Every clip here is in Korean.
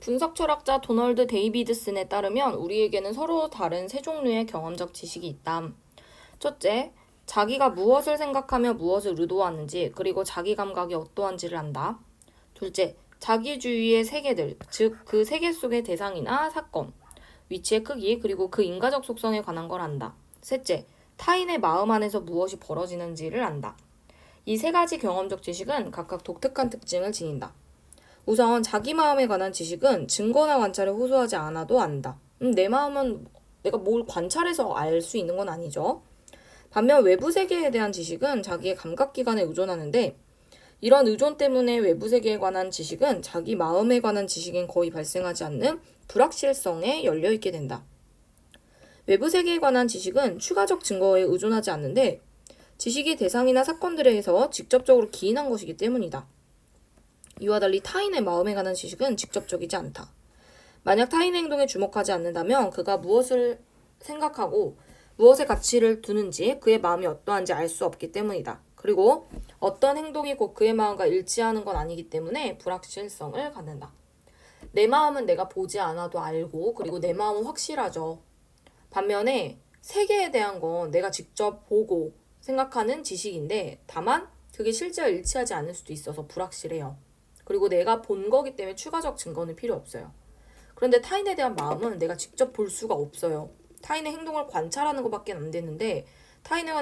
분석 철학자 도널드 데이비드슨에 따르면 우리에게는 서로 다른 세 종류의 경험적 지식이 있다. 첫째, 자기가 무엇을 생각하며 무엇을 의도하는지, 그리고 자기 감각이 어떠한지를 안다. 둘째, 자기 주위의 세계들, 즉 그 세계 속의 대상이나 사건, 위치의 크기, 그리고 그 인과적 속성에 관한 걸 안다. 셋째, 타인의 마음 안에서 무엇이 벌어지는지를 안다. 이 세 가지 경험적 지식은 각각 독특한 특징을 지닌다. 우선 자기 마음에 관한 지식은 증거나 관찰에 호소하지 않아도 안다. 내 마음은 내가 뭘 관찰해서 알 수 있는 건 아니죠. 반면 외부 세계에 대한 지식은 자기의 감각기관에 의존하는데, 이런 의존 때문에 외부 세계에 관한 지식은 자기 마음에 관한 지식엔 거의 발생하지 않는 불확실성에 열려있게 된다. 외부 세계에 관한 지식은 추가적 증거에 의존하지 않는데, 지식이 대상이나 사건들에 의해서 직접적으로 기인한 것이기 때문이다. 이와 달리 타인의 마음에 관한 지식은 직접적이지 않다. 만약 타인의 행동에 주목하지 않는다면 그가 무엇을 생각하고 무엇에 가치를 두는지, 그의 마음이 어떠한지 알 수 없기 때문이다. 그리고 어떤 행동이 곧 그의 마음과 일치하는 건 아니기 때문에 불확실성을 갖는다. 내 마음은 내가 보지 않아도 알고, 그리고 내 마음은 확실하죠. 반면에 세계에 대한 건 내가 직접 보고 생각하는 지식인데, 다만 그게 실제와 일치하지 않을 수도 있어서 불확실해요. 그리고 내가 본 거기 때문에 추가적 증거는 필요 없어요. 그런데 타인에 대한 마음은 내가 직접 볼 수가 없어요. 타인의 행동을 관찰하는 것밖에 안 되는데, 타인의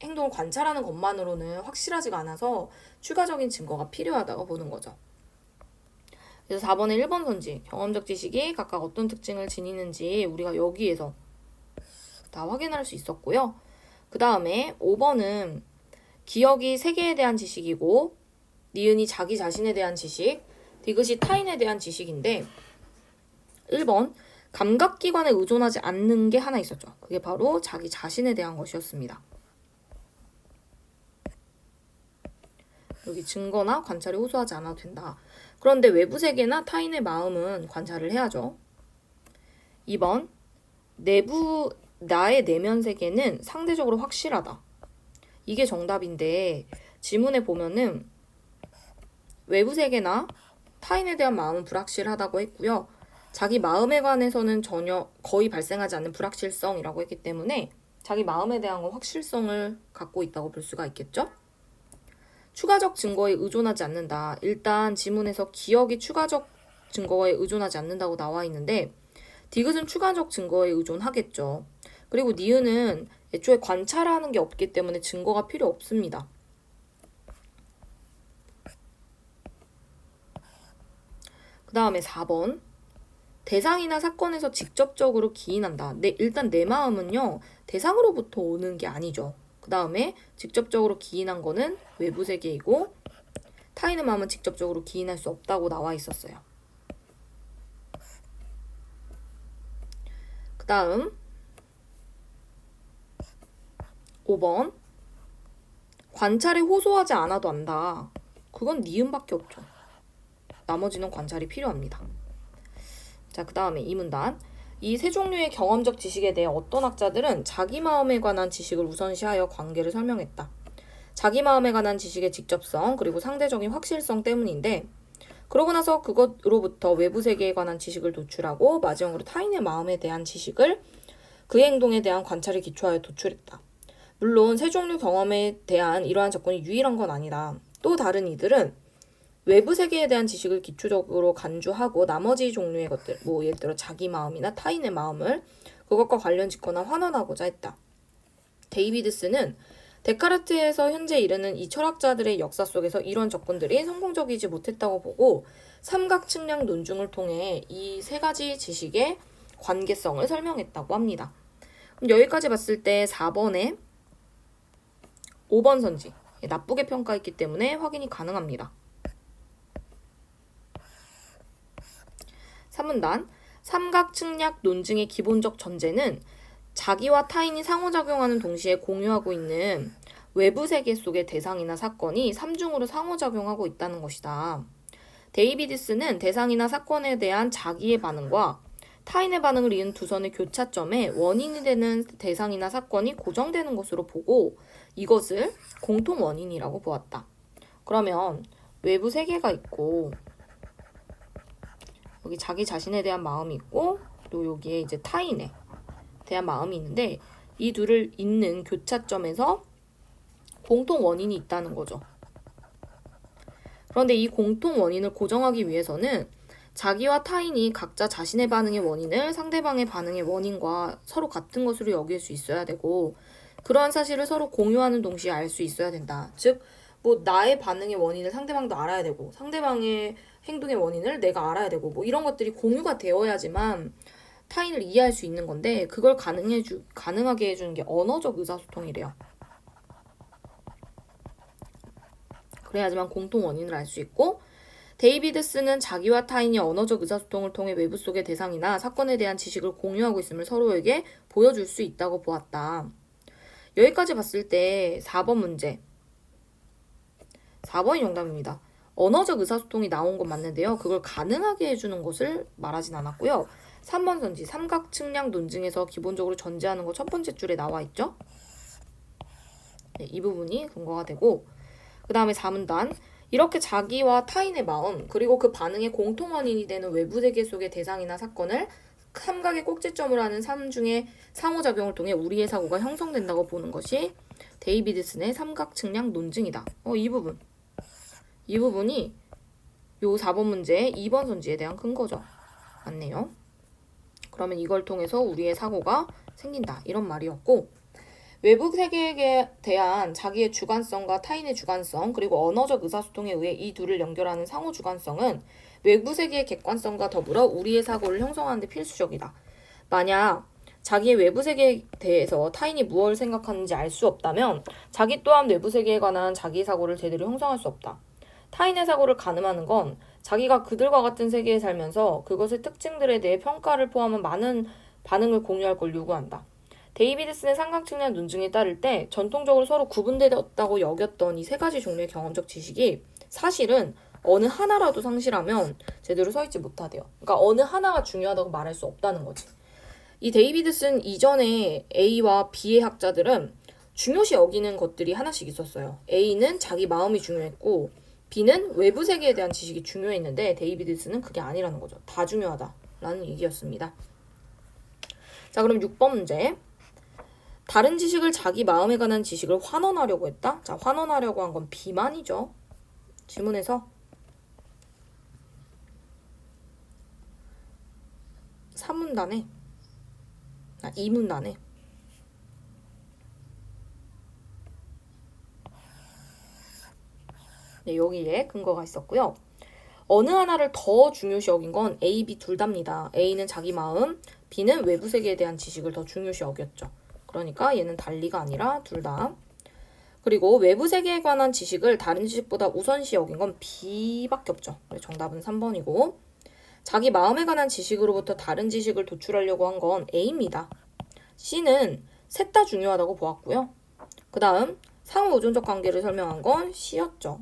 행동을 관찰하는 것만으로는 확실하지가 않아서 추가적인 증거가 필요하다고 보는 거죠. 그래서 4번의 1번 선지, 경험적 지식이 각각 어떤 특징을 지니는지 우리가 여기에서 다 확인할 수 있었고요. 그 다음에 5번은 기억이 세계에 대한 지식이고, 니은이 자기 자신에 대한 지식, 디귿이 타인에 대한 지식인데, 1번 감각기관에 의존하지 않는 게 하나 있었죠. 그게 바로 자기 자신에 대한 것이었습니다. 여기 증거나 관찰에 호소하지 않아도 된다. 그런데 외부 세계나 타인의 마음은 관찰을 해야죠. 2번 나의 내면 세계는 상대적으로 확실하다. 이게 정답인데, 지문에 보면은 외부 세계나 타인에 대한 마음은 불확실하다고 했고요. 자기 마음에 관해서는 전혀 거의 발생하지 않는 불확실성이라고 했기 때문에 자기 마음에 대한 건 확실성을 갖고 있다고 볼 수가 있겠죠? 추가적 증거에 의존하지 않는다. 일단 지문에서 기억이 추가적 증거에 의존하지 않는다고 나와 있는데, 디귿은 추가적 증거에 의존하겠죠. 그리고 니은은 애초에 관찰하는 게 없기 때문에 증거가 필요 없습니다. 그 다음에 4번 대상이나 사건에서 직접적으로 기인한다. 일단 내 마음은요, 대상으로부터 오는 게 아니죠. 그 다음에 직접적으로 기인한 거는 외부 세계이고, 타인의 마음은 직접적으로 기인할 수 없다고 나와 있었어요. 그 다음 5번 관찰에 호소하지 않아도 안다. 그건 니은밖에 없죠. 나머지는 관찰이 필요합니다. 자, 그 다음에 이 문단. 이 세 종류의 경험적 지식에 대해 어떤 학자들은 자기 마음에 관한 지식을 우선시하여 관계를 설명했다. 자기 마음에 관한 지식의 직접성, 그리고 상대적인 확실성 때문인데, 그러고 나서 그것으로부터 외부 세계에 관한 지식을 도출하고 마지막으로 타인의 마음에 대한 지식을 그의 행동에 대한 관찰에 기초하여 도출했다. 물론 세 종류 경험에 대한 이러한 접근이 유일한 건 아니다. 또 다른 이들은 외부 세계에 대한 지식을 기초적으로 간주하고 나머지 종류의 것들, 예를 들어 자기 마음이나 타인의 마음을 그것과 관련 짓거나 환원하고자 했다. 데이비드슨은 데카르트에서 현재 이르는 이 철학자들의 역사 속에서 이런 접근들이 성공적이지 못했다고 보고 삼각측량 논증을 통해 이 세 가지 지식의 관계성을 설명했다고 합니다. 여기까지 봤을 때 4번에 5번 선지, 나쁘게 평가했기 때문에 확인이 가능합니다. 3문단 삼각측량 논증의 기본적 전제는 자기와 타인이 상호작용하는 동시에 공유하고 있는 외부 세계 속의 대상이나 사건이 삼중으로 상호작용하고 있다는 것이다. 데이비드슨은 대상이나 사건에 대한 자기의 반응과 타인의 반응을 이은 두 선의 교차점에 원인이 되는 대상이나 사건이 고정되는 것으로 보고 이것을 공통 원인이라고 보았다. 그러면 외부 세계가 있고 여기 자기 자신에 대한 마음이 있고 또 여기에 이제 타인에 대한 마음이 있는데 이 둘을 잇는 교차점에서 공통 원인이 있다는 거죠. 그런데 이 공통 원인을 고정하기 위해서는 자기와 타인이 각자 자신의 반응의 원인을 상대방의 반응의 원인과 서로 같은 것으로 여길 수 있어야 되고 그러한 사실을 서로 공유하는 동시에 알 수 있어야 된다. 즉, 뭐 나의 반응의 원인을 상대방도 알아야 되고 상대방의 행동의 원인을 내가 알아야 되고 뭐 이런 것들이 공유가 되어야지만 타인을 이해할 수 있는 건데 그걸 가능하게 해주는 게 언어적 의사소통이래요. 그래야지만 공통 원인을 알 수 있고 데이비드스는 자기와 타인이 언어적 의사소통을 통해 외부 속의 대상이나 사건에 대한 지식을 공유하고 있음을 서로에게 보여줄 수 있다고 보았다. 여기까지 봤을 때 4번 문제. 4번이 정답입니다. 언어적 의사소통이 나온 건 맞는데요. 그걸 가능하게 해주는 것을 말하진 않았고요. 3번 선지, 삼각 측량 논증에서 기본적으로 전제하는 거 첫 번째 줄에 나와 있죠. 네, 이 부분이 근거가 되고 그 다음에 4문단 이렇게 자기와 타인의 마음 그리고 그 반응의 공통 원인이 되는 외부 세계 속의 대상이나 사건을 삼각의 꼭지점으로 하는 삶 중에 상호작용을 통해 우리의 사고가 형성된다고 보는 것이 데이비드슨의 삼각 측량 논증이다. 이 부분이 요 4번 문제의 2번 선지에 대한 근거죠. 맞네요. 그러면 이걸 통해서 우리의 사고가 생긴다. 이런 말이었고 외부 세계에 대한 자기의 주관성과 타인의 주관성 그리고 언어적 의사소통에 의해 이 둘을 연결하는 상호 주관성은 외부 세계의 객관성과 더불어 우리의 사고를 형성하는 데 필수적이다. 만약 자기의 외부 세계에 대해서 타인이 무엇을 생각하는지 알 수 없다면 자기 또한 외부 세계에 관한 자기 사고를 제대로 형성할 수 없다. 타인의 사고를 가늠하는 건 자기가 그들과 같은 세계에 살면서 그것의 특징들에 대해 평가를 포함한 많은 반응을 공유할 걸 요구한다. 데이비드슨의 삼각측량 논증에 따를 때 전통적으로 서로 구분되었다고 여겼던 이 세 가지 종류의 경험적 지식이 사실은 어느 하나라도 상실하면 제대로 서있지 못하대요. 그러니까 어느 하나가 중요하다고 말할 수 없다는 거지. 이 데이비드슨 이전에 A와 B의 학자들은 중요시 여기는 것들이 하나씩 있었어요. A는 자기 마음이 중요했고 B는 외부 세계에 대한 지식이 중요했는데 데이비드슨은 그게 아니라는 거죠. 다 중요하다라는 얘기였습니다. 자, 그럼 6번 문제. 다른 지식을 자기 마음에 관한 지식을 환원하려고 했다? 자, 환원하려고 한 건 비만이죠. 지문에서 2문단에 네, 여기에 근거가 있었고요. 어느 하나를 더 중요시 여긴 건 A, B 둘 다입니다. A는 자기 마음, B는 외부 세계에 대한 지식을 더 중요시 여겼죠. 그러니까 얘는 달리가 아니라 둘 다. 그리고 외부 세계에 관한 지식을 다른 지식보다 우선시 여긴 건 B밖에 없죠. 정답은 3번이고 자기 마음에 관한 지식으로부터 다른 지식을 도출하려고 한 건 A입니다. C는 셋 다 중요하다고 보았고요. 그 다음 상호 의존적 관계를 설명한 건 C였죠.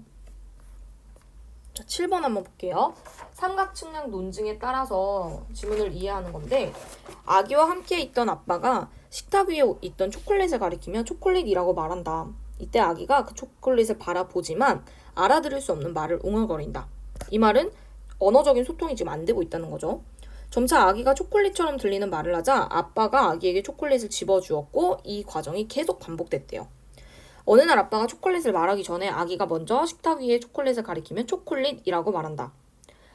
자, 7번 한번 볼게요. 삼각측량 논증에 따라서 지문을 이해하는 건데 아기와 함께 있던 아빠가 식탁 위에 있던 초콜릿을 가리키며 초콜릿이라고 말한다. 이때 아기가 그 초콜릿을 바라보지만 알아들을 수 없는 말을 웅얼거린다. 이 말은 언어적인 소통이 지금 안 되고 있다는 거죠. 점차 아기가 초콜릿처럼 들리는 말을 하자 아빠가 아기에게 초콜릿을 집어주었고 이 과정이 계속 반복됐대요. 어느 날 아빠가 초콜릿을 말하기 전에 아기가 먼저 식탁 위에 초콜릿을 가리키면 초콜릿이라고 말한다.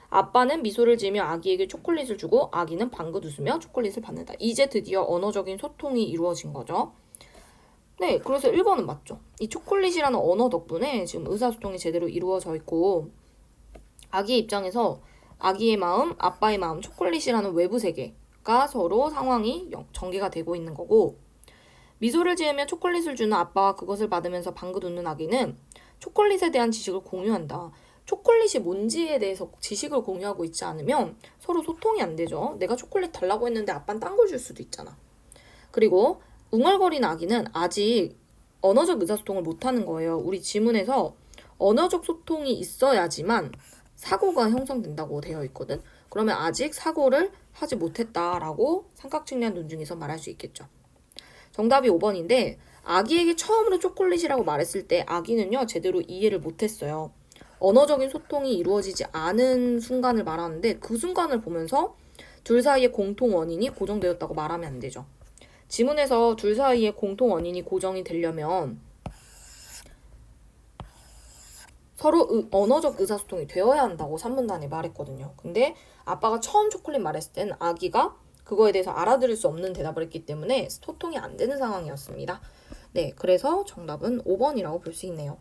아빠는 미소를 지으며 아기에게 초콜릿을 주고 아기는 방긋 웃으며 초콜릿을 받는다. 이제 드디어 언어적인 소통이 이루어진 거죠. 네, 그래서 1번은 맞죠. 이 초콜릿이라는 언어 덕분에 지금 의사소통이 제대로 이루어져 있고 아기의 입장에서 아기의 마음, 아빠의 마음, 초콜릿이라는 외부 세계가 서로 상황이 전개가 되고 있는 거고 미소를 지으며 초콜릿을 주는 아빠와 그것을 받으면서 방긋 웃는 아기는 초콜릿에 대한 지식을 공유한다. 초콜릿이 뭔지에 대해서 지식을 공유하고 있지 않으면 서로 소통이 안 되죠. 내가 초콜릿 달라고 했는데 아빠는 딴 걸 줄 수도 있잖아. 그리고 웅얼거리는 아기는 아직 언어적 의사소통을 못하는 거예요. 우리 지문에서 언어적 소통이 있어야지만 사고가 형성된다고 되어 있거든. 그러면 아직 사고를 하지 못했다라고 삼각측량 논증에서 말할 수 있겠죠. 정답이 5번인데 아기에게 처음으로 초콜릿이라고 말했을 때 아기는요 제대로 이해를 못했어요. 언어적인 소통이 이루어지지 않은 순간을 말하는데 그 순간을 보면서 둘 사이의 공통 원인이 고정되었다고 말하면 안 되죠. 지문에서 둘 사이의 공통 원인이 고정이 되려면 서로 언어적 의사소통이 되어야 한다고 3문단에 말했거든요. 근데 아빠가 처음 초콜릿 말했을 땐 아기가 그거에 대해서 알아들을 수 없는 대답을 했기 때문에 소통이 안 되는 상황이었습니다. 네, 그래서 정답은 5번이라고 볼 수 있네요.